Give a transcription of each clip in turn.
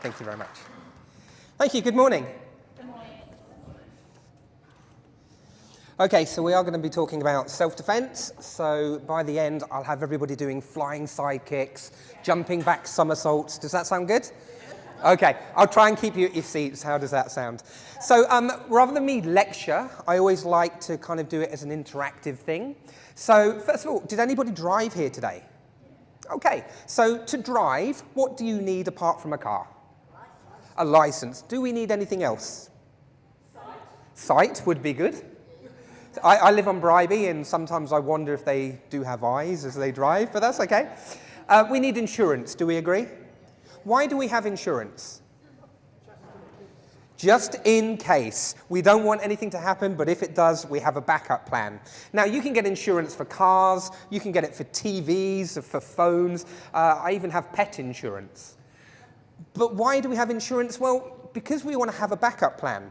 Thank you very much. Thank you. Good morning. Good morning. Okay, so we are going to be talking about self-defense. So by the end, I'll have everybody doing flying side kicks, jumping back somersaults. Does that sound good? Okay, I'll try and keep you at your seats. How does that sound? So rather than me lecture, I always like to kind of do it as an interactive thing. So first of all, did anybody drive here today? Okay, so to drive, what do you need apart from a car? A license. Do we need anything else? Sight would be good. I live on Bribey, and sometimes I wonder if they do have eyes as they drive, but that's okay. We need insurance. Do we agree? Why do we have insurance? Just in case. We don't want anything to happen, but if it does, we have a backup plan. Now, you can get insurance for cars, you can get it for TVs, for phones. I even have pet insurance. But why do we have insurance? Well, because we want to have a backup plan.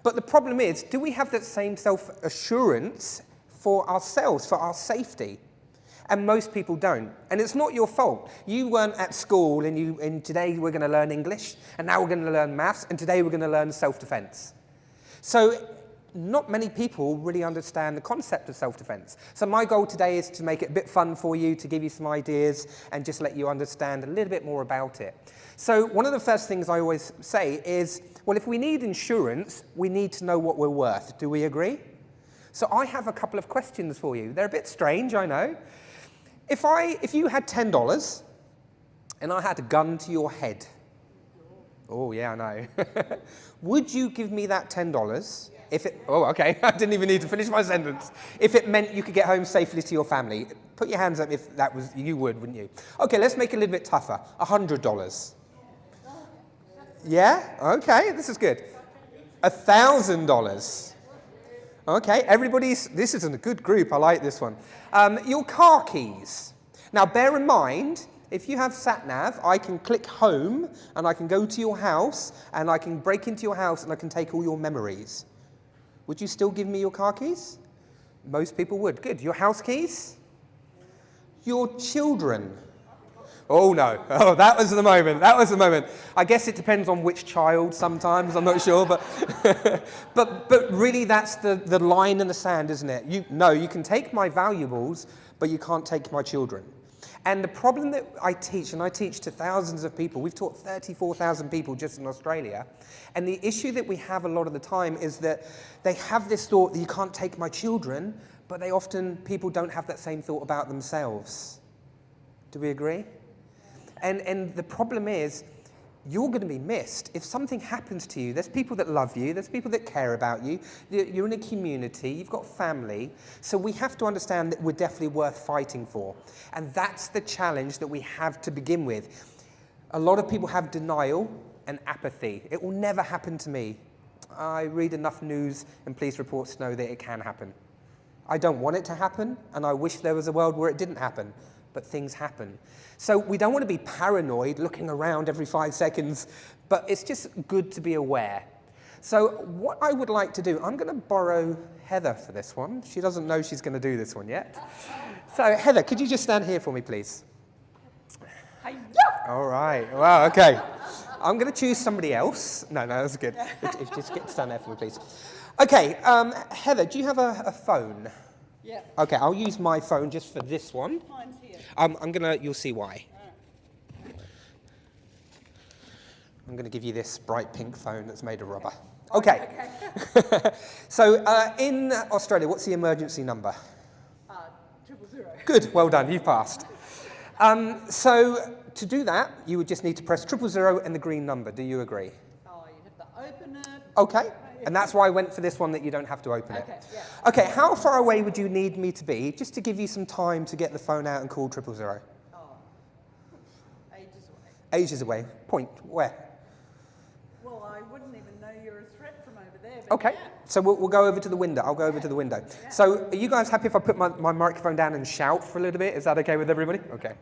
But the problem is, do we have that same self-assurance for ourselves, for our safety? And most people don't. And it's not your fault. You weren't at school and today we're going to learn English, and now we're going to learn maths, and today we're going to learn self-defense. So not many people really understand the concept of self-defense. So my goal today is to make it a bit fun for you, to give you some ideas, and just let you understand a little bit more about it. So one of the first things I always say is, well, if we need insurance, we need to know what we're worth. Do we agree? So I have a couple of questions for you. They're a bit strange, I know. If you had $10 and I had a gun to your head, oh yeah, I know. Would you give me that $10 if it, oh okay, I didn't even need to finish my sentence. If it meant you could get home safely to your family? Put your hands up if that was, you would, wouldn't you? Okay, let's make it a little bit tougher. $100. Yeah, okay, this is good. $1,000. Okay, this is a good group, I like this one. Your car keys. Now bear in mind, if you have sat-nav, I can click home and I can go to your house and I can break into your house and I can take all your memories. Would you still give me your car keys? Most people would. Good. Your house keys? Your children. Oh no, oh that was the moment, I guess it depends on which child sometimes, I'm not sure, but but really that's the line in the sand, isn't it? You can take my valuables, but you can't take my children. And the problem that I teach, and I teach to thousands of people, we've taught 34,000 people just in Australia, and the issue that we have a lot of the time is that they have this thought that you can't take my children, but people don't have that same thought about themselves. Do we agree? And the problem is, you're going to be missed. If something happens to you, there's people that love you, there's people that care about you, you're in a community, you've got family, so we have to understand that we're definitely worth fighting for. And that's the challenge that we have to begin with. A lot of people have denial and apathy. It will never happen to me. I read enough news and police reports to know that it can happen. I don't want it to happen, and I wish there was a world where it didn't happen. But things happen. So we don't want to be paranoid, looking around every 5 seconds, but it's just good to be aware. So what I would like to do, I'm going to borrow Heather for this one. She doesn't know she's going to do this one yet. So Heather, could you just stand here for me, please? All right. Wow, okay. I'm going to choose somebody else. No, that's good. Just stand there for me, please. Okay, Heather, do you have a phone? Yeah. Okay, I'll use my phone just for this one. Mine's here. You'll see why. I'm gonna give you this bright pink phone that's made of rubber. Okay. So in Australia, what's the emergency number? 000. Good, well done, you've passed. So to do that, you would just need to press 000 and the green number. Do you agree? Oh, you have to open it. Okay. And that's why I went for this one, that you don't have to open it. Okay, yeah. Okay, how far away would you need me to be, just to give you some time to get the phone out and call 000? Oh, ages away. Ages away. Point. Where? Well, I wouldn't even know you're a threat from over there. But Okay, yeah. so we'll go over to the window. I'll go over to the window. Yeah. So are you guys happy if I put my microphone down and shout for a little bit? Is that okay with everybody? Okay.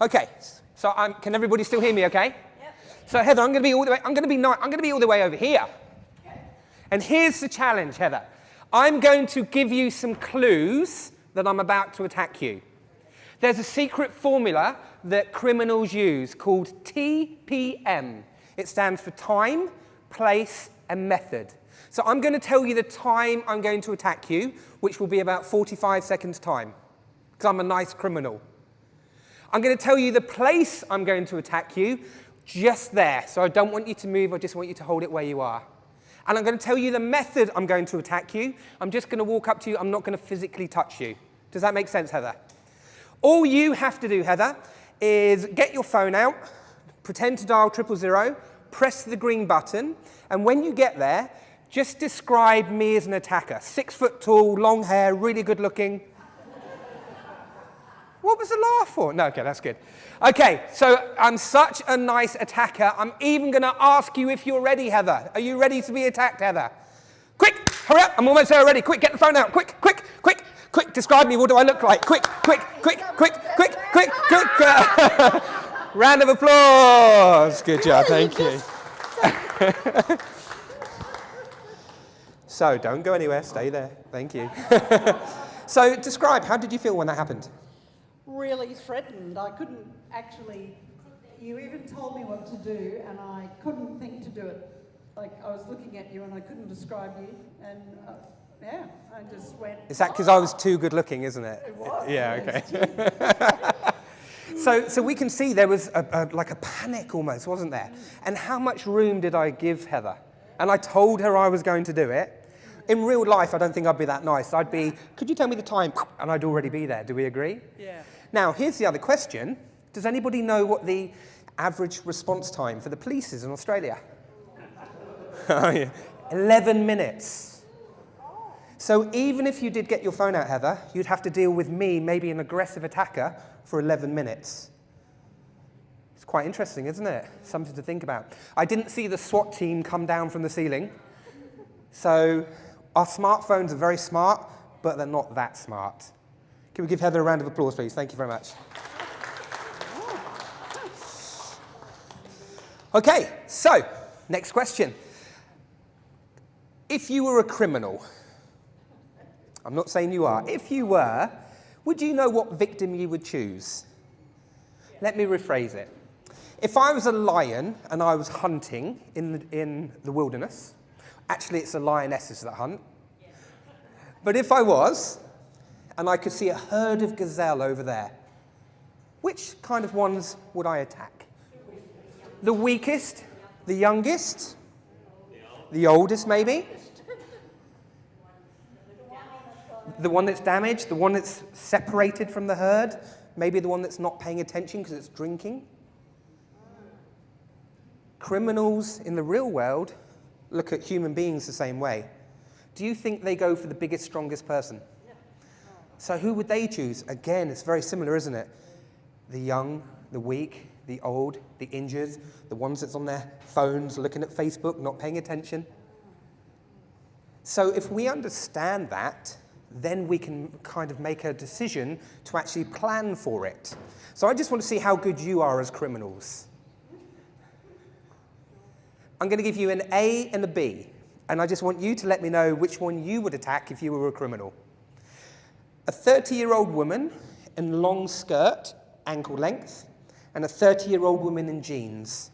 Okay, so can everybody still hear me okay? So Heather, I'm going to be all the way over here. And here's the challenge, Heather. I'm going to give you some clues that I'm about to attack you. There's a secret formula that criminals use called TPM. It stands for time, place, and method. So I'm going to tell you the time I'm going to attack you, which will be about 45 seconds time, because I'm a nice criminal. I'm going to tell you the place I'm going to attack you, just there. So I don't want you to move, I just want you to hold it where you are. And I'm going to tell you the method I'm going to attack you. I'm just going to walk up to you, I'm not going to physically touch you. Does that make sense, Heather? All you have to do, Heather, is get your phone out, pretend to dial 000, press the green button, and when you get there, just describe me as an attacker. 6 foot tall, long hair, really good looking. What was the laugh for? No, okay, that's good. Okay, so I'm such a nice attacker, I'm even going to ask you if you're ready, Heather. Are you ready to be attacked, Heather? Quick, hurry up, I'm almost there already. Quick, get the phone out. Quick, quick, quick, quick, describe me, what do I look like? Quick, quick, quick, quick, quick, quick, quick. Round of applause. Good job, thank you. So, don't go anywhere, stay there. Thank you. So, describe, how did you feel when that happened? Really threatened. I couldn't actually, you even told me what to do and I couldn't think to do it. Like I was looking at you and I couldn't describe you and yeah, I just went. Is that because I was too good looking, isn't it? It was. Yeah, okay. So we can see there was like a panic almost, wasn't there? And how much room did I give Heather? And I told her I was going to do it. In real life, I don't think I'd be that nice. I'd be, could you tell me the time? And I'd already be there. Do we agree? Yeah. Now, here's the other question. Does anybody know what the average response time for the police is in Australia? 11 minutes. So even if you did get your phone out, Heather, you'd have to deal with me, maybe an aggressive attacker, for 11 minutes. It's quite interesting, isn't it? Something to think about. I didn't see the SWAT team come down from the ceiling. So our smartphones are very smart, but they're not that smart. Can we give Heather a round of applause, please? Thank you very much. Okay, so next question. If you were a criminal, I'm not saying you are, if you were, would you know what victim you would choose? Let me rephrase it. If I was a lion and I was hunting in the wilderness, actually it's the lionesses that hunt, but if I was, and I could see a herd of gazelle over there, which kind of ones would I attack? The weakest, the youngest, the oldest maybe? The one that's damaged, the one that's separated from the herd, maybe the one that's not paying attention because it's drinking. Criminals in the real world look at human beings the same way. Do you think they go for the biggest, strongest person? So who would they choose? Again, it's very similar, isn't it? The young, the weak, the old, the injured, the ones that's on their phones looking at Facebook, not paying attention. So if we understand that, then we can kind of make a decision to actually plan for it. So I just want to see how good you are as criminals. I'm going to give you an A and a B, and I just want you to let me know which one you would attack if you were a criminal. A 30-year-old woman in long skirt, ankle length, and a 30-year-old woman in jeans.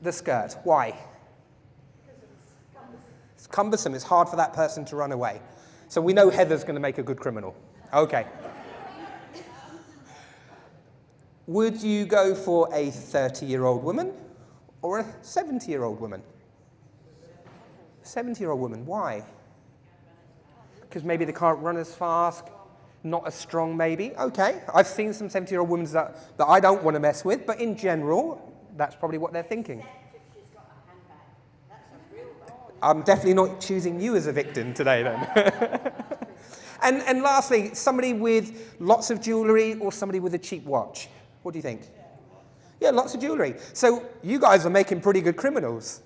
The skirt. Why? It's cumbersome. It's hard for that person to run away. So we know Heather's going to make a good criminal. Okay. Would you go for a 30-year-old woman or a 70-year-old woman? 70-year-old woman. Why? Because maybe they can't run as fast, not as strong maybe. Okay, I've seen some 70-year-old women that I don't want to mess with, but in general, that's probably what they're thinking. I'm definitely not choosing you as a victim today then. And lastly, somebody with lots of jewellery or somebody with a cheap watch. What do you think? Yeah, lots of jewellery. So you guys are making pretty good criminals.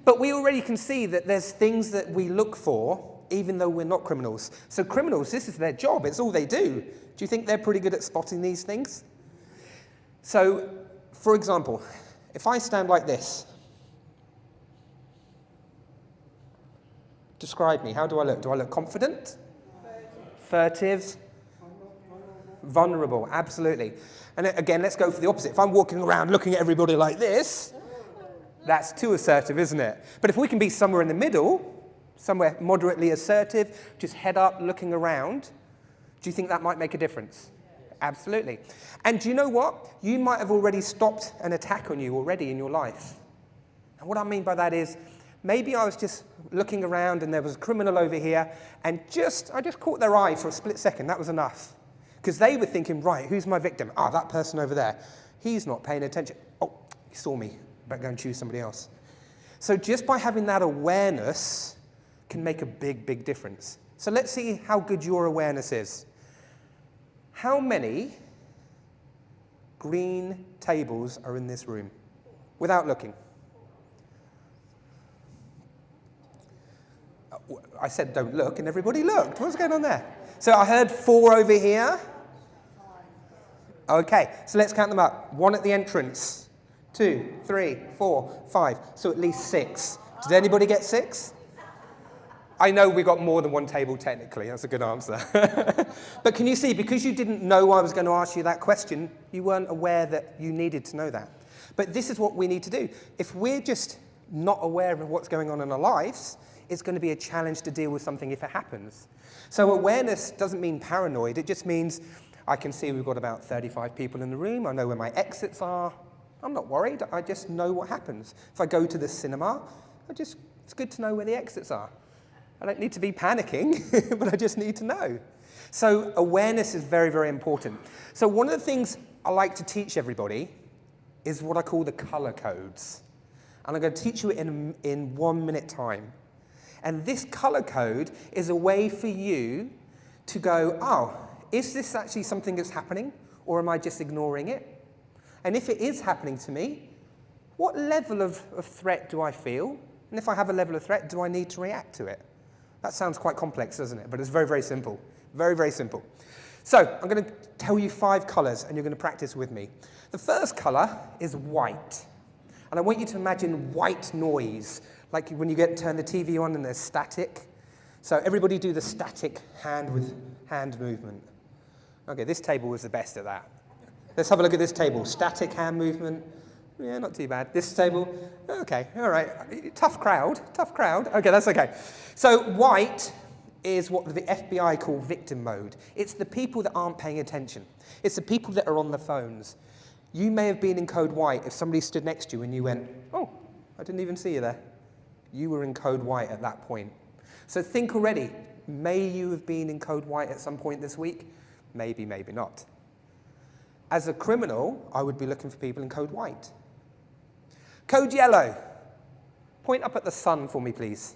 But we already can see that there's things that we look for even though we're not criminals. So criminals, this is their job, it's all they do. Do you think they're pretty good at spotting these things? So, for example, if I stand like this, describe me, how do I look? Do I look confident? Furtive? Vulnerable, absolutely. And again, let's go for the opposite. If I'm walking around looking at everybody like this, that's too assertive, isn't it? But if we can be somewhere in the middle, somewhere moderately assertive, just head up, looking around, do you think that might make a difference? Absolutely. And do you know what? You might have already stopped an attack on you already in your life. And what I mean by that is, maybe I was just looking around and there was a criminal over here, and I just caught their eye for a split second. That was enough. Because they were thinking, right, who's my victim? Ah, that person over there. He's not paying attention. Oh, he saw me. Better go and choose somebody else. So just by having that awareness can make a big, big difference. So let's see how good your awareness is. How many green tables are in this room? Without looking. I said don't look, and everybody looked. What's going on there? So I heard 4 over here. Okay, so let's count them up. 1 at the entrance. 2, 3, 4, 5. So at least 6. Did anybody get 6? I know we got more than 1 table technically. That's a good answer. But can you see, because you didn't know I was going to ask you that question, you weren't aware that you needed to know that. But this is what we need to do. If we're just not aware of what's going on in our lives, it's going to be a challenge to deal with something if it happens. So awareness doesn't mean paranoid. It just means I can see we've got about 35 people in the room. I know where my exits are. I'm not worried. I just know what happens. If I go to the cinema, it's good to know where the exits are. I don't need to be panicking, but I just need to know. So awareness is very, very important. So one of the things I like to teach everybody is what I call the color codes. And I'm going to teach you it in 1 minute time. And this color code is a way for you to go, oh, is this actually something that's happening, or am I just ignoring it? And if it is happening to me, what level of threat do I feel? And if I have a level of threat, do I need to react to it? That sounds quite complex, doesn't it? But it's very, very simple. Very, very simple. So I'm going to tell you 5 colors, and you're going to practice with me. The first color is white. And I want you to imagine white noise, like when you turn the TV on and there's static. So everybody do the static hand movement. Okay, this table was the best at that. Let's have a look at this table. Static hand movement. Yeah, not too bad. This table, okay, all right. Tough crowd. Okay, that's okay. So white is what the FBI call victim mode. It's the people that aren't paying attention. It's the people that are on the phones. You may have been in code white if somebody stood next to you and you went, oh, I didn't even see you there. You were in code white at that point. So think already, may you have been in code white at some point this week? Maybe, maybe not. As a criminal, I would be looking for people in code white. Code yellow. Point up at the sun for me, please.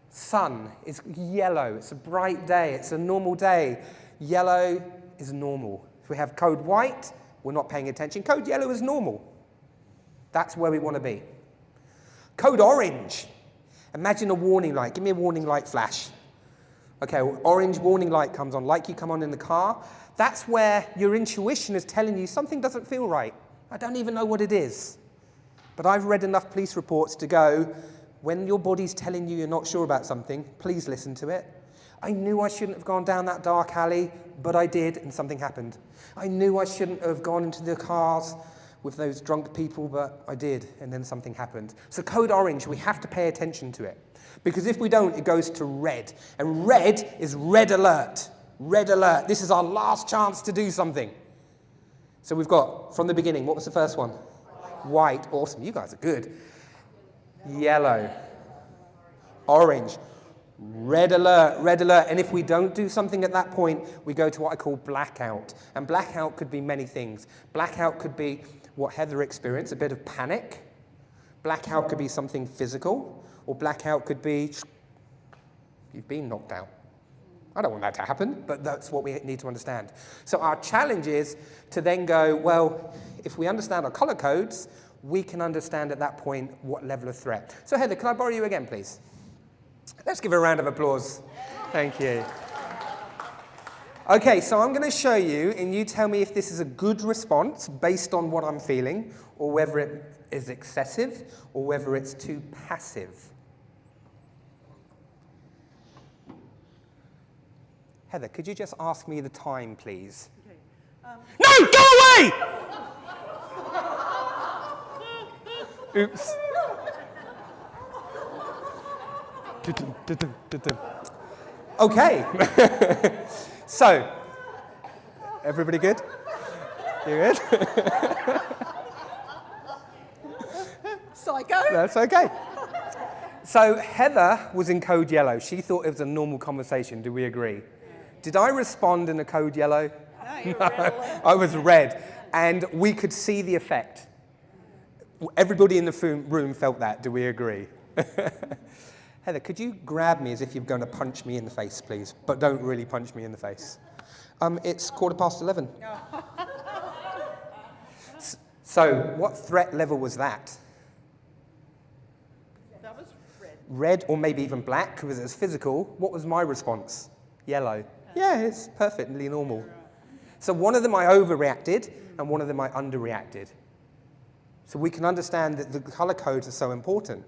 Sun is yellow. It's a bright day. It's a normal day. Yellow is normal. If we have code white, we're not paying attention. Code yellow is normal. That's where we want to be. Code orange. Imagine a warning light. Give me a warning light flash. Okay, orange warning light comes on, like you come on in the car. That's where your intuition is telling you something doesn't feel right. I don't even know what it is. But I've read enough police reports to go, when your body's telling you you're not sure about something, please listen to it. I knew I shouldn't have gone down that dark alley, but I did, and something happened. I knew I shouldn't have gone into the cars with those drunk people, but I did, and then something happened. So code orange, we have to pay attention to it. Because if we don't, it goes to red. And red is red alert. Red alert. This is our last chance to do something. So we've got, from the beginning, what was the first one? White. Awesome. You guys are good. Yellow. Orange. Red alert. Red alert. And if we don't do something at that point, we go to what I call blackout. And blackout could be many things. Blackout could be what Heather experienced, a bit of panic. Blackout could be something physical. Or blackout could be, you've been knocked out. I don't want that to happen, but that's what we need to understand. So our challenge is to then go, well, if we understand our color codes, we can understand at that point what level of threat. So Heather, can I borrow you again, please? Let's give her a round of applause. Thank you. Okay, so I'm going to show you, and you tell me if this is a good response based on what I'm feeling, or whether it is excessive, or whether it's too passive. Heather, could you just ask me the time, please? Okay. No, go away! Oops. Okay. So, everybody good? You good? Psycho? That's okay. So Heather was in code yellow. She thought it was a normal conversation. Do we agree? Did I respond in a code yellow? No, you were red alert. I was red, and we could see the effect. Everybody in the room felt that. Do we agree? Heather, could you grab me as if you're going to punch me in the face, please? But don't really punch me in the face. It's 11:15. So, what threat level was that? That was red. Red or maybe even black, because it was physical. What was my response? Yellow. Yeah, it's perfectly normal. So one of them I overreacted, and one of them I underreacted. So we can understand that the color codes are so important.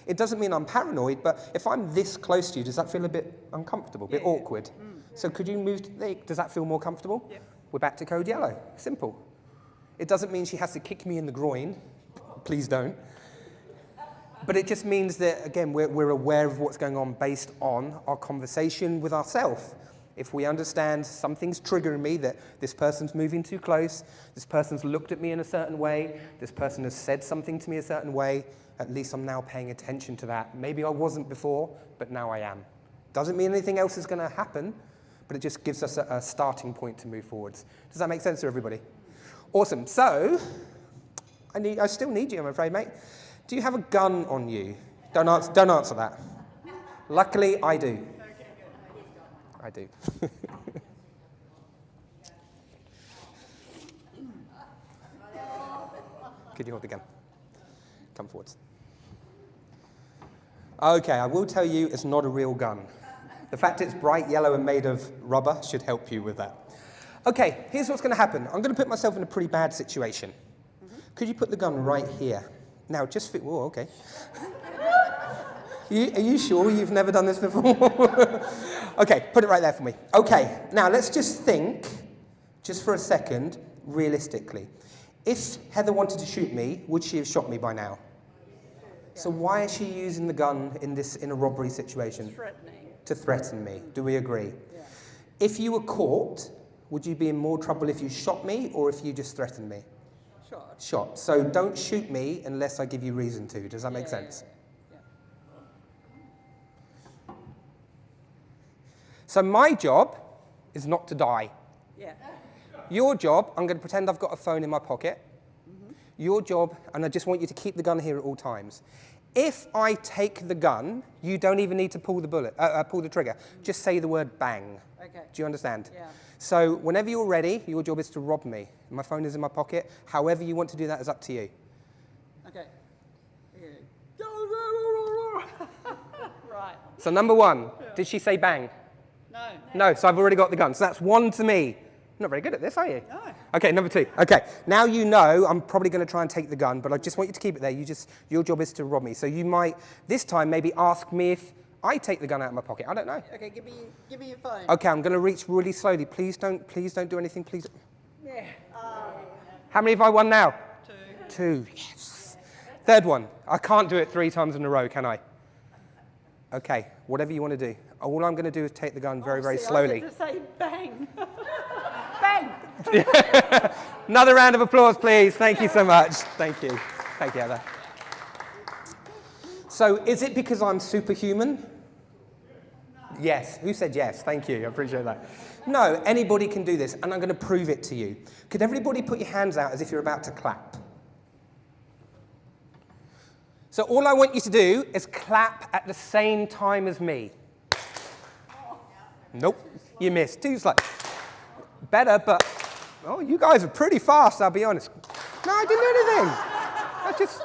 It doesn't mean I'm paranoid, but if I'm this close to you, does that feel a bit uncomfortable, a bit awkward? So could you move, does that feel more comfortable? Yep. We're back to code yellow, simple. It doesn't mean she has to kick me in the groin, please don't. But it just means that, again, we're aware of what's going on based on our conversation with ourselves. If we understand something's triggering me, that this person's moving too close, this person's looked at me in a certain way, this person has said something to me a certain way, at least I'm now paying attention to that. Maybe I wasn't before, but now I am. Doesn't mean anything else is going to happen, but it just gives us a starting point to move forwards. Does that make sense to everybody? Awesome. So, I still need you, I'm afraid, mate. Do you have a gun on you? Don't answer that. Luckily, I do. I do. Could you hold the gun? Come forwards. Okay, I will tell you it's not a real gun. The fact it's bright yellow and made of rubber should help you with that. Okay, here's what's going to happen. I'm going to put myself in a pretty bad situation. Could you put the gun right here? Now, just fit. Oh, okay. Are you sure you've never done this before? Okay, put it right there for me. Okay, now let's just think, just for a second, realistically. If Heather wanted to shoot me, would she have shot me by now? So why is she using the gun in a robbery situation? Threatening. To threaten me. Do we agree? Yeah. If you were caught, would you be in more trouble if you shot me or if you just threatened me? Shot. So don't shoot me unless I give you reason to. Does that make sense? Yeah. So my job is not to die. Yeah. Your job, I'm going to pretend I've got a phone in my pocket. Your job, and I just want you to keep the gun here at all times. If I take the gun, you don't even need to pull the trigger. Just say the word bang. Okay. Do you understand? Yeah. So whenever you're ready, your job is to rob me. My phone is in my pocket. However you want to do that is up to you. Okay. Right. So number one, did she say bang? No. No, so I've already got the gun. So that's 1 to me. Not very good at this, are you? No. Okay, number 2. Okay, now you know I'm probably going to try and take the gun, but I just want you to keep it there. Your job is to rob me. So you might, this time, maybe ask me if I take the gun out of my pocket. I don't know. Okay, give me your phone. Okay, I'm going to reach really slowly. Please don't do anything, please. Yeah. How many have I won now? 2. 2, yes. Third one. I can't do it 3 times in a row, can I? Okay, whatever you want to do. All I'm going to do is take the gun very, very slowly. I get to say bang. Bang. Another round of applause, please. Thank you so much. Thank you. Thank you, Heather. So is it because I'm superhuman? Yes. Who said yes? Thank you. I appreciate that. No, anybody can do this, and I'm going to prove it to you. Could everybody put your hands out as if you're about to clap? So all I want you to do is clap at the same time as me. Nope, you missed. 2 slides. Better, but, oh, you guys are pretty fast, I'll be honest. No, I didn't do anything.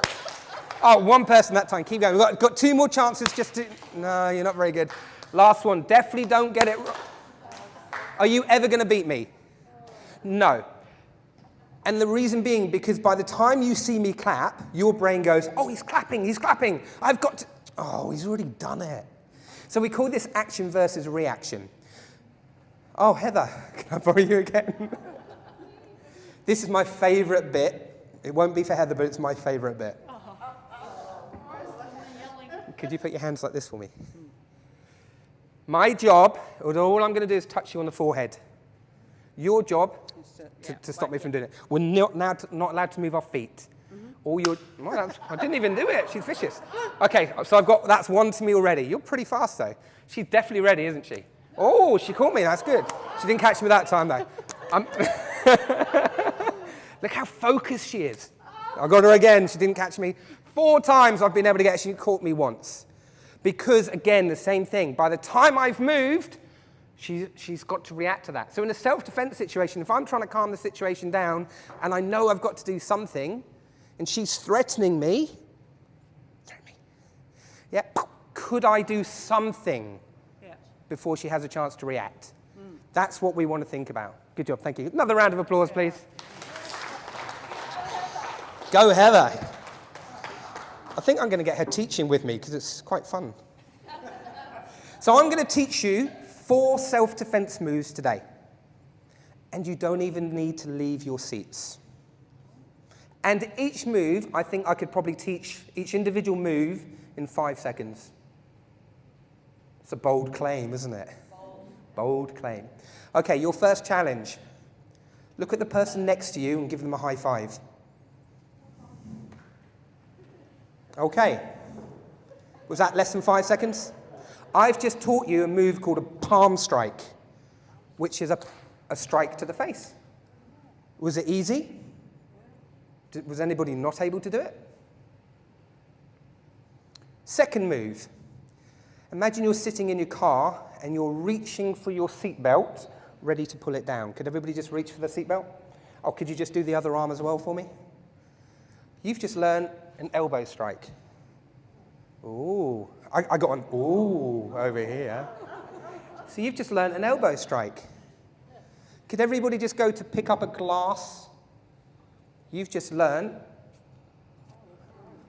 Oh, 1 person that time. Keep going. We've got 2 more chances just to, no, you're not very good. Last one. Definitely don't get it wrong. Are you ever going to beat me? No. And the reason being, because by the time you see me clap, your brain goes, oh, he's clapping. I've got to, oh, he's already done it. So we call this action versus reaction. Oh, Heather, can I borrow you again? This is my favourite bit. It won't be for Heather, but it's my favourite bit. Could you put your hands like this for me? My job, all I'm going to do is touch you on the forehead. Your job, to stop me from doing it. We're not allowed to move our feet. All your, well, I didn't even do it. She's vicious. Okay, so that's one to me already. You're pretty fast, though. She's definitely ready, isn't she? Oh, she caught me. That's good. She didn't catch me that time, though. Look how focused she is. I got her again. She didn't catch me. 4 times I've been able to get her. She caught me once. Because, again, the same thing. By the time I've moved, she's got to react to that. So in a self-defense situation, if I'm trying to calm the situation down and I know I've got to do something, and she's threatening me, yeah, could I do something before she has a chance to react? That's what we want to think about. Good job, thank you. Another round of applause, please. Go, Heather. I think I'm going to get her teaching with me because it's quite fun. So I'm going to teach you 4 self-defense moves today. And you don't even need to leave your seats. And each move, I think I could probably teach each individual move in 5 seconds. It's a bold claim, isn't it? Bold claim. Okay, your first challenge. Look at the person next to you and give them a high five. Okay. Was that less than 5 seconds? I've just taught you a move called a palm strike, which is a strike to the face. Was it easy? Was anybody not able to do it? Second move. Imagine you're sitting in your car and you're reaching for your seatbelt, ready to pull it down. Could everybody just reach for the seatbelt? Oh, could you just do the other arm as well for me? You've just learned an elbow strike. Ooh, I got an ooh over here. So you've just learned an elbow strike. Could everybody just go to pick up a glass? You've just learned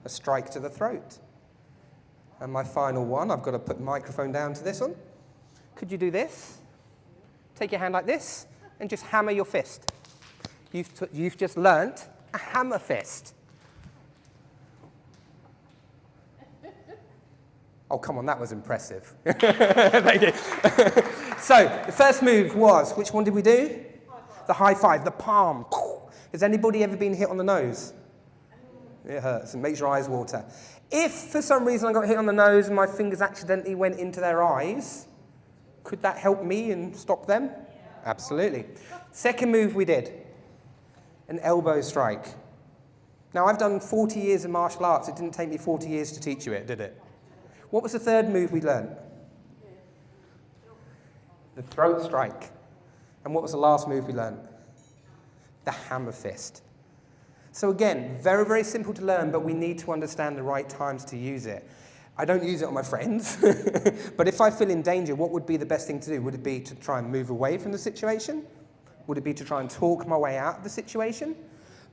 a strike to the throat. And my final one, I've got to put the microphone down to this one. Could you do this? Take your hand like this and just hammer your fist. You've just learnt a hammer fist. Oh, come on, that was impressive. Thank you. So, the first move was, which one did we do? The high five, the palm. Has anybody ever been hit on the nose? It hurts. It makes your eyes water. If, for some reason, I got hit on the nose and my fingers accidentally went into their eyes, could that help me and stop them? Absolutely. Second move we did, an elbow strike. Now, I've done 40 years of martial arts. It didn't take me 40 years to teach you it, did it? What was the third move we learned? The throat strike. And what was the last move we learned? The hammer fist. So again, very, very simple to learn, but we need to understand the right times to use it. I don't use it on my friends, but if I feel in danger, what would be the best thing to do? Would it be to try and move away from the situation? Would it be to try and talk my way out of the situation?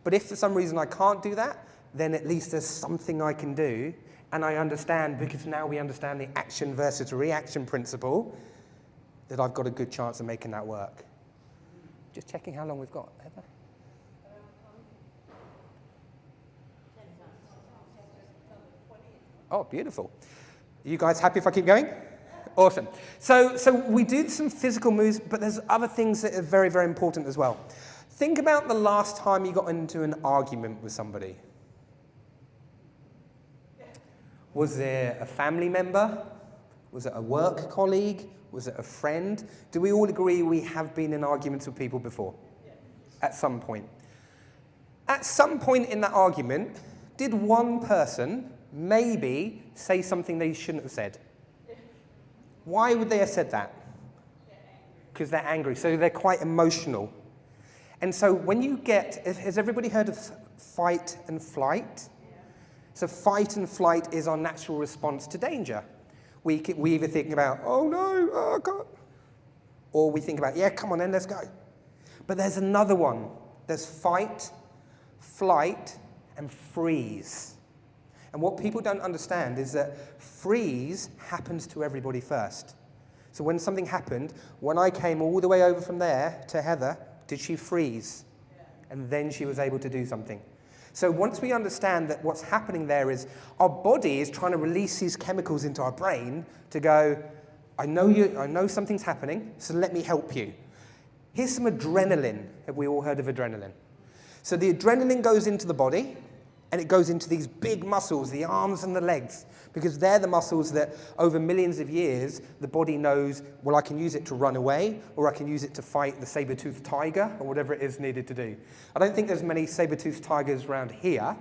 But if for some reason I can't do that, then at least there's something I can do, and I understand, because now we understand the action versus reaction principle, that I've got a good chance of making that work. Just checking how long we've got, Heather. Oh, beautiful. Are you guys happy if I keep going? Awesome. So we do some physical moves, but there's other things that are very, very important as well. Think about the last time you got into an argument with somebody. Was it a family member? Was it a work colleague? Was it a friend? Do we all agree we have been in arguments with people before? At some point. At some point in that argument, did one person maybe say something they shouldn't have said? Why would they have said that? Because they're angry, so they're quite emotional. And so when you get, has everybody heard of fight and flight? So fight and flight is our natural response to danger. We either think about, oh no, oh God, or we think about, yeah, come on then, let's go. But there's another one. There's fight, flight, and freeze. And what people don't understand is that freeze happens to everybody first. So when something happened, when I came all the way over from there to Heather, did she freeze? And then she was able to do something. So once we understand that what's happening there is our body is trying to release these chemicals into our brain to go, I know something's happening, so let me help you. Here's some adrenaline. Have we all heard of adrenaline? So the adrenaline goes into the body, and it goes into these big muscles, the arms and the legs, because they're the muscles that over millions of years, the body knows, well, I can use it to run away, or I can use it to fight the saber-toothed tiger, or whatever it is needed to do. I don't think there's many saber-toothed tigers around here,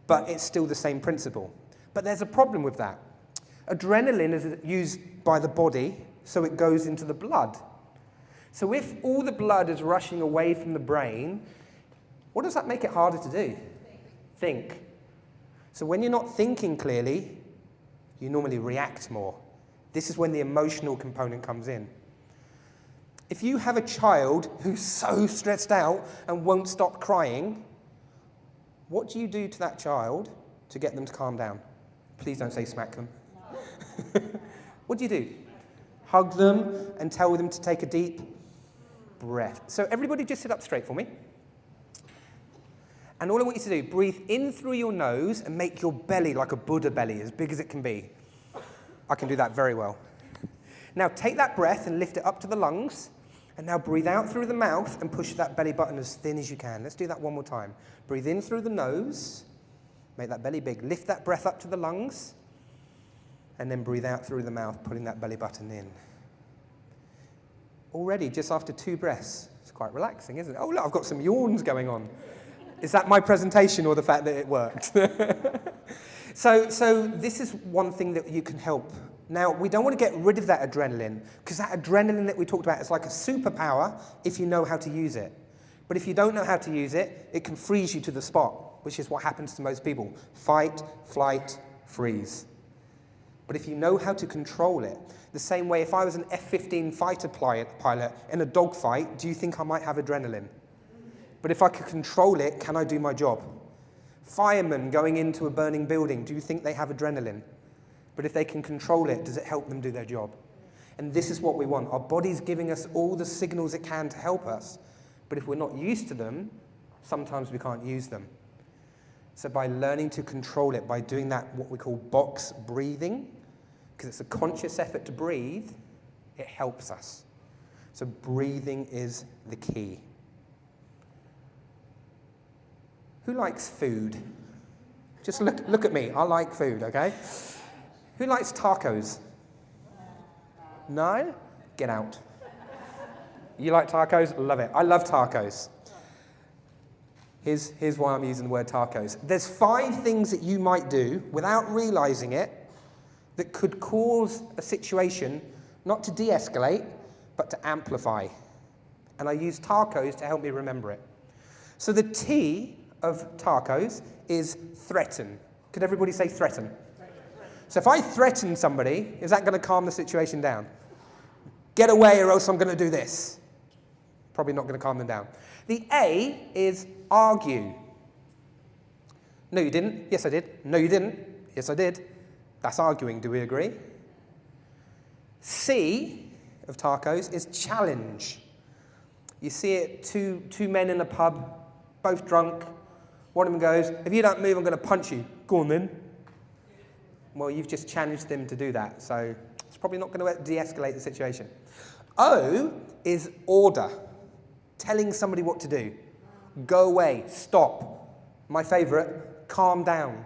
but it's still the same principle. But there's a problem with that. Adrenaline is used by the body, so it goes into the blood. So if all the blood is rushing away from the brain, what does that make it harder to do? Think. So when you're not thinking clearly, you normally react more. This is when the emotional component comes in. If you have a child who's so stressed out and won't stop crying, what do you do to that child to get them to calm down? Please don't say smack them. What do you do? Hug them and tell them to take a deep breath. So everybody just sit up straight for me. And all I want you to do, breathe in through your nose and make your belly like a Buddha belly, as big as it can be. I can do that very well. Now take that breath and lift it up to the lungs. And now breathe out through the mouth and push that belly button as thin as you can. Let's do that one more time. Breathe in through the nose. Make that belly big. Lift that breath up to the lungs. And then breathe out through the mouth, putting that belly button in. Already, just after 2 breaths, it's quite relaxing, isn't it? Oh, look, I've got some yawns going on. Is that my presentation or the fact that it worked? So this is one thing that you can help. Now, we don't want to get rid of that adrenaline, because that adrenaline that we talked about is like a superpower if you know how to use it. But if you don't know how to use it, it can freeze you to the spot, which is what happens to most people. Fight, flight, freeze. But if you know how to control it, the same way if I was an F-15 fighter pilot in a dogfight, do you think I might have adrenaline? But if I could control it, can I do my job? Firemen going into a burning building, do you think they have adrenaline? But if they can control it, does it help them do their job? And this is what we want. Our body's giving us all the signals it can to help us. But if we're not used to them, sometimes we can't use them. So by learning to control it, by doing that, what we call box breathing, because it's a conscious effort to breathe, it helps us. So breathing is the key. Who likes food? Just look at me. I like food, okay? Who likes tacos? No? Get out. You like tacos? Love it. I love tacos. Here's why I'm using the word tacos. There's 5 things that you might do without realizing it that could cause a situation not to de-escalate, but to amplify. And I use tacos to help me remember it. So the T of tacos is threaten. Could everybody say threaten? So if I threaten somebody, is that going to calm the situation down? Get away or else I'm going to do this. Probably not going to calm them down. The A is argue. No, you didn't. Yes, I did. No, you didn't. Yes, I did. That's arguing. Do we agree? C of tacos is challenge. You see it, two men in a pub, both drunk. One of them goes, if you don't move, I'm going to punch you. Go on then. Well, you've just challenged them to do that, so it's probably not going to de-escalate the situation. O is order. Telling somebody what to do. Go away. Stop. My favorite, calm down.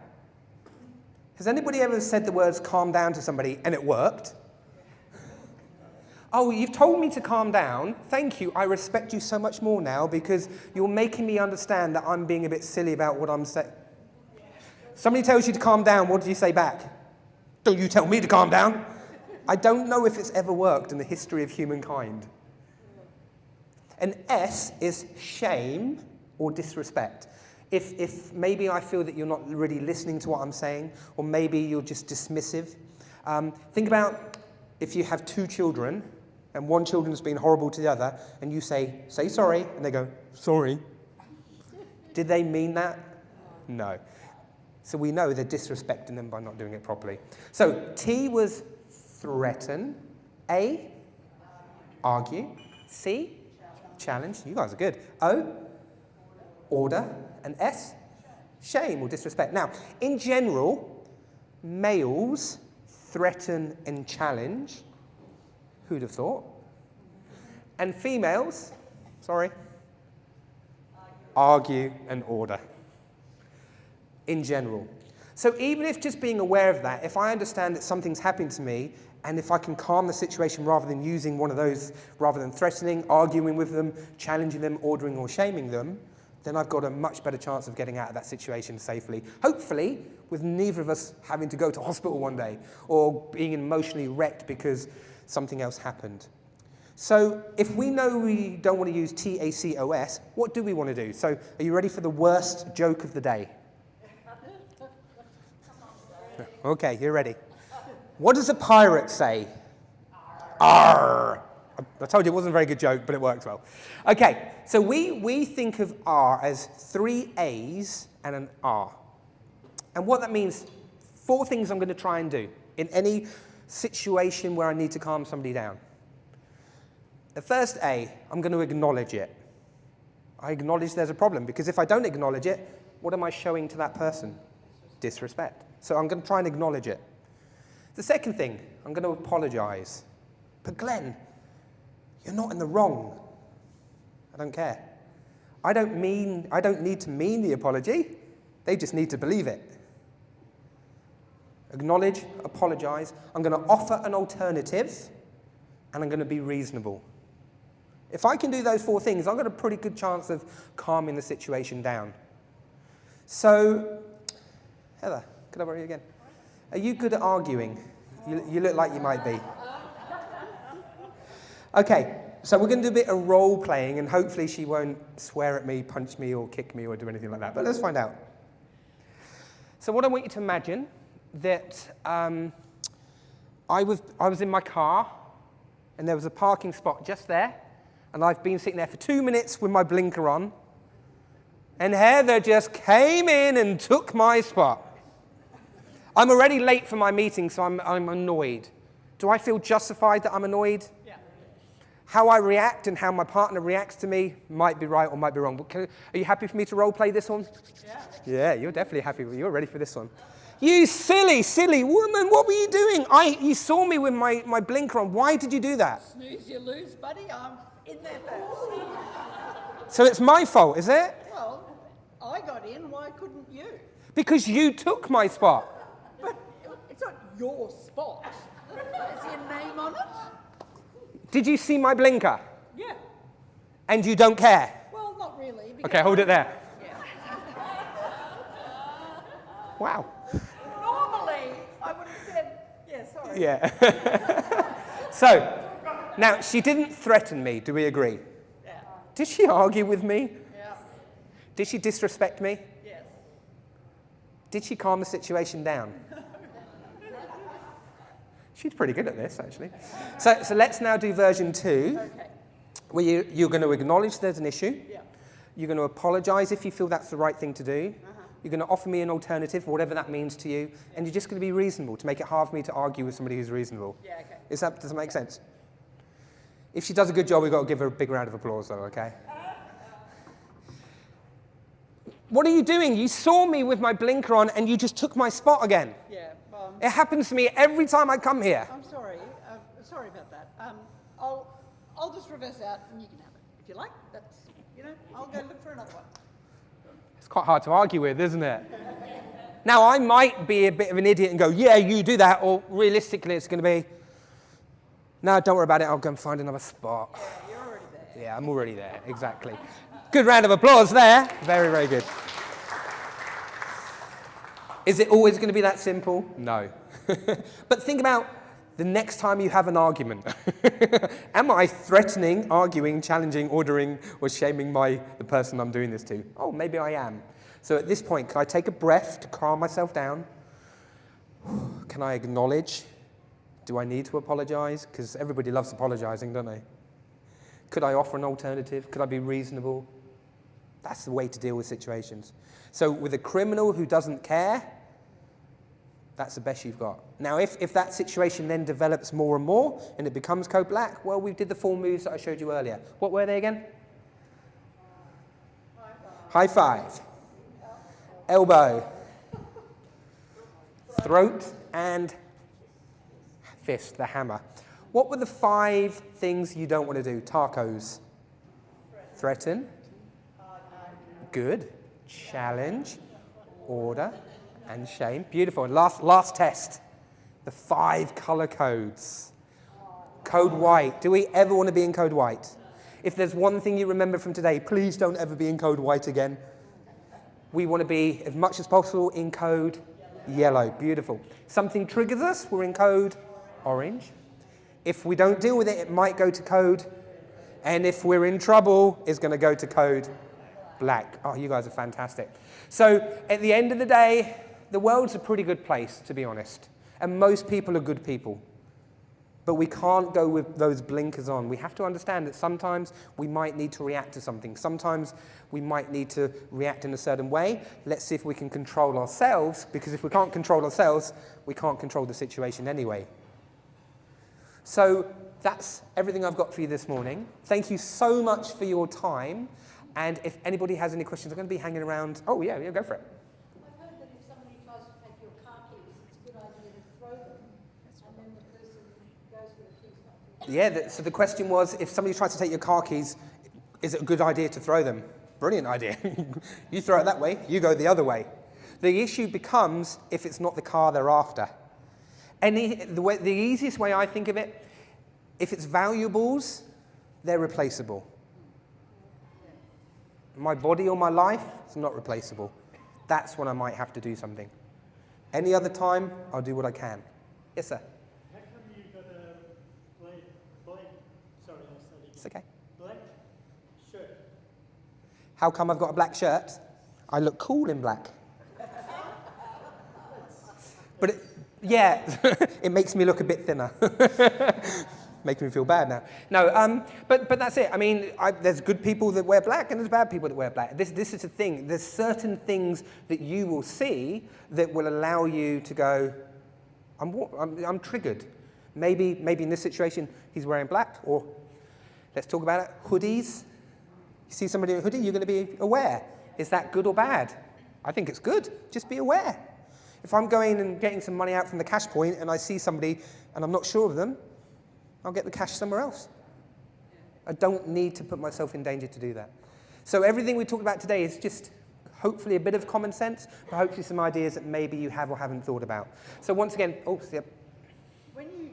Has anybody ever said the words calm down to somebody and it worked? Oh, you've told me to calm down. Thank you. I respect you so much more now because you're making me understand that I'm being a bit silly about what I'm saying. Somebody tells you to calm down, what do you say back? Don't you tell me to calm down. I don't know if it's ever worked in the history of humankind. And S is shame or disrespect. If maybe I feel that you're not really listening to what I'm saying, or maybe you're just dismissive. Think about if you have 2 children, and one children's been horrible to the other, and you say sorry, and they go, sorry. Did they mean that? No. So we know they're disrespecting them by not doing it properly. So T was threaten, A, argue. C, challenge. You guys are good. O, order. And S, shame or disrespect. Now, in general, males threaten and challenge. Who'd have thought? And females, argue and order. In general. So even if just being aware of that, if I understand that something's happening to me, and if I can calm the situation rather than using one of those, rather than threatening, arguing with them, challenging them, ordering or shaming them, then I've got a much better chance of getting out of that situation safely. Hopefully, with neither of us having to go to hospital one day or being emotionally wrecked because something else happened. So if we know we don't want to use TACOS, what do we want to do? So are you ready for the worst joke of the day? Okay, you're ready. What does a pirate say? Arr! I told you it wasn't a very good joke, but it worked well. Okay, so we think of R as 3 A's and an R. And what that means, 4 things I'm going to try and do in any situation where I need to calm somebody down. The first A, I'm going to acknowledge it. I acknowledge there's a problem, because if I don't acknowledge it, what am I showing to that person? Disrespect. So I'm going to try and acknowledge it. The second thing, I'm going to apologize. But Glenn, you're not in the wrong. I don't care. I don't need to mean the apology. They just need to believe it. Acknowledge, apologize. I'm going to offer an alternative, and I'm going to be reasonable. If I can do those 4 things, I've got a pretty good chance of calming the situation down. So, Heather, could I borrow you again? Are you good at arguing? You look like you might be. Okay, so we're going to do a bit of role playing, and hopefully she won't swear at me, punch me, or kick me, or do anything like that. But let's find out. So what I want you to imagine that I was in my car, and there was a parking spot just there, and I've been sitting there for 2 minutes with my blinker on, and Heather just came in and took my spot. I'm already late for my meeting, so I'm annoyed. Do I feel justified that I'm annoyed? Yeah. How I react and how my partner reacts to me might be right or might be wrong. But are you happy for me to role play this one? Yeah. Yeah, you're definitely happy. You're ready for this one. You silly woman, what were you doing? You saw me with my blinker on. Why did you do that? Snooze, you lose, buddy. I'm in there first. So it's my fault, is it? Well, I got in. Why couldn't you? Because you took my spot. But it's not your spot. Is your name on it? Did you see my blinker? Yeah. And you don't care? Well, not really. Okay, hold it there. Yeah. Wow. Normally, I would have said, yeah, sorry. Yeah. So, now, she didn't threaten me, do we agree? Yeah. Did she argue with me? Yeah. Did she disrespect me? Yes. Did she calm the situation down? She's pretty good at this, actually. So let's now do version 2, Okay. where you're going to acknowledge there's an issue. Yeah. You're going to apologize if you feel that's the right thing to do. You're going to offer me an alternative, whatever that means to you. And you're just going to be reasonable, to make it hard for me to argue with somebody who's reasonable. Yeah, okay. Does that make sense? If she does a good job, we've got to give her a big round of applause, though, okay? What are you doing? You saw me with my blinker on, and you just took my spot again. Yeah. It happens to me every time I come here. I'm sorry. Sorry about that. I'll just reverse out and you can have it. If you like, that's, I'll go look for another one. It's quite hard to argue with, isn't it? Now, I might be a bit of an idiot and go, yeah, you do that, or realistically it's going to be, no, don't worry about it, I'll go and find another spot. Yeah, you're already there. Yeah, I'm already there, exactly. Good round of applause there. Very, very good. Is it always going to be that simple? No. But think about the next time you have an argument. Am I threatening, arguing, challenging, ordering, or shaming the person I'm doing this to? Oh, maybe I am. So at this point, can I take a breath to calm myself down? Can I acknowledge? Do I need to apologize? Because everybody loves apologizing, don't they? Could I offer an alternative? Could I be reasonable? That's the way to deal with situations. So with a criminal who doesn't care, That's the best you've got. Now, if that situation then develops more and more and it becomes code black, well, we did the 4 moves that I showed you earlier. What were they again? High five. Elbow. Throat and fist, the hammer. What were the 5 things you don't want to do? Tacos. Threaten. Good. Challenge. Order. And shame. Beautiful. And last test. The 5 color codes. Code white. Do we ever want to be in code white? If there's one thing you remember from today, please don't ever be in code white again. We want to be, as much as possible, in code yellow. Beautiful. Something triggers us, we're in code orange. If we don't deal with it, it might go to code. And if we're in trouble, it's going to go to code black. Oh, you guys are fantastic. So at the end of the day, the world's a pretty good place, to be honest. And most people are good people. But we can't go with those blinkers on. We have to understand that sometimes we might need to react to something. Sometimes we might need to react in a certain way. Let's see if we can control ourselves, because if we can't control ourselves, we can't control the situation anyway. So that's everything I've got for you this morning. Thank you so much for your time. And if anybody has any questions, I'm going to be hanging around. Oh, yeah, go for it. I've heard that if somebody tries to take your car keys, it's a good idea to throw them, and then the person goes with the keys back. Yeah, so the question was, if somebody tries to take your car keys, is it a good idea to throw them? Brilliant idea. You throw it that way, you go the other way. The issue becomes if it's not the car they're after. The easiest way I think of it, if it's valuables, they're replaceable. My body or my life, it's not replaceable. That's when I might have to do something. Any other time, I'll do what I can. Yes, sir? How come you got a It's okay. black shirt? How come I've got a black shirt? I look cool in black. But it makes me look a bit thinner. Makes me feel bad now. No, but that's it. I mean, there's good people that wear black and there's bad people that wear black. This is the thing. There's certain things that you will see that will allow you to go, I'm triggered. Maybe in this situation, he's wearing black, or let's talk about it, hoodies. You see somebody in a hoodie, you're going to be aware. Is that good or bad? I think it's good. Just be aware. If I'm going and getting some money out from the cash point and I see somebody and I'm not sure of them, I'll get the cash somewhere else. I don't need to put myself in danger to do that. So everything we talked about today is just hopefully a bit of common sense, but hopefully some ideas that maybe you have or haven't thought about. So once again, yep. When we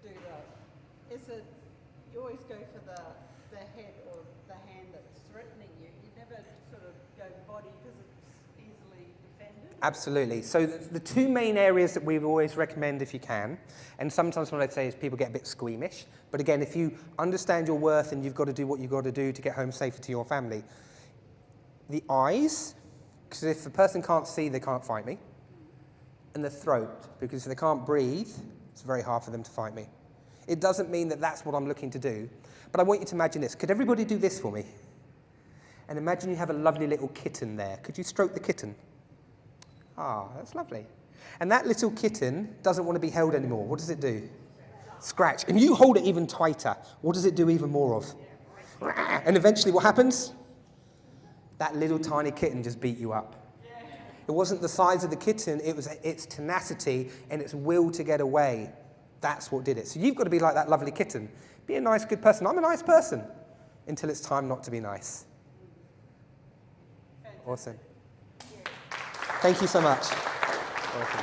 do that, is it you always go for the head or the hand that's threatening you? You never sort of go body because it's easily defended? Absolutely. So the 2 main areas that we always recommend if you can, and sometimes what I'd say is people get a bit squeamish, but again, if you understand your worth and you've got to do what you've got to do to get home safer to your family, the eyes, because if the person can't see, they can't fight me, and the throat, because if they can't breathe, it's very hard for them to fight me. It doesn't mean that that's what I'm looking to do, but I want you to imagine this. Could everybody do this for me? And imagine you have a lovely little kitten there. Could you stroke the kitten? Ah, that's lovely. And that little kitten doesn't want to be held anymore. What does it do? Scratch. And you hold it even tighter. What does it do even more of? And eventually what happens? That little tiny kitten just beat you up. It wasn't the size of the kitten, it was its tenacity and its will to get away. That's what did it. So you've got to be like that lovely kitten. Be a nice, good person. I'm a nice person until it's time not to be nice. Awesome. Thank you so much. Welcome.